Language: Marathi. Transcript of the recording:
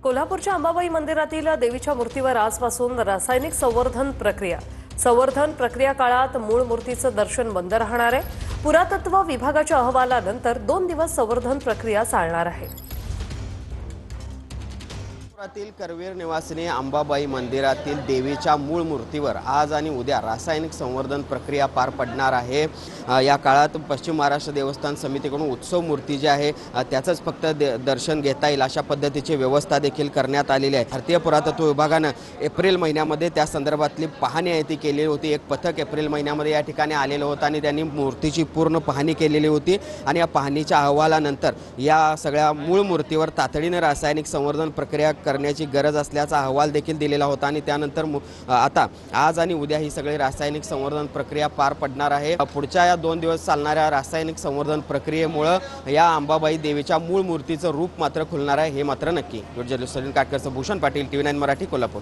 कोल्हापूरच्या अंबाबाई मंदिरातील देवीच्या मूर्तीवर आजपासून रासायनिक संवर्धन प्रक्रिया काळात मूळ मूर्तीचं दर्शन बंद राहणार आहे। पुरातत्व विभागाच्या अहवालानंतर 2 दिवस संवर्धन प्रक्रिया चालणार आहे। कोल्हापुरातील करवीर निवासिनी अंबाबाई मंदिरातील देवीच्या मूळ मूर्तीवर आज आणि उद्या रासायनिक संवर्धन प्रक्रिया पार पडणार आहे। या काळात पश्चिम महाराष्ट्र देवस्थान समितीकडून उत्सव मूर्ती जी आहे त्याचंच फक्त दर्शन घेता येईल अशा पद्धतीची व्यवस्था देखील करण्यात आलेली आहे। भारतीय पुरातत्व विभागानं एप्रिल महिन्यामध्ये त्या संदर्भातली पाहणी आहे ती केली होती। एक पथक एप्रिल महिन्यामध्ये या ठिकाणी आलेलं होतं आणि त्यांनी मूर्तीची पूर्ण पाहणी केलेली होती आणि या पाहणीच्या अहवालानंतर या सगळ्या मूळ मूर्तीवर तातडीने रासायनिक संवर्धन प्रक्रिया करण्याची गरज असल्याचा अहवाल देखील दिलेला होता आणि त्यानंतर आता आज आणि उद्या ही सगळी रासायनिक संवर्धन प्रक्रिया पार पडणार आहे। पुढच्या या 2 दिवस चालणाऱ्या रासायनिक संवर्धन प्रक्रियेमुळे या अंबाबाई देवीच्या मूळ मूर्तीचं रूप मात्र खुलणार आहे, हे मात्र नक्की। जर्नलिस्ट सलीम काटकरचं भूषण पाटील, TV9 मराठी, कोल्हापूर।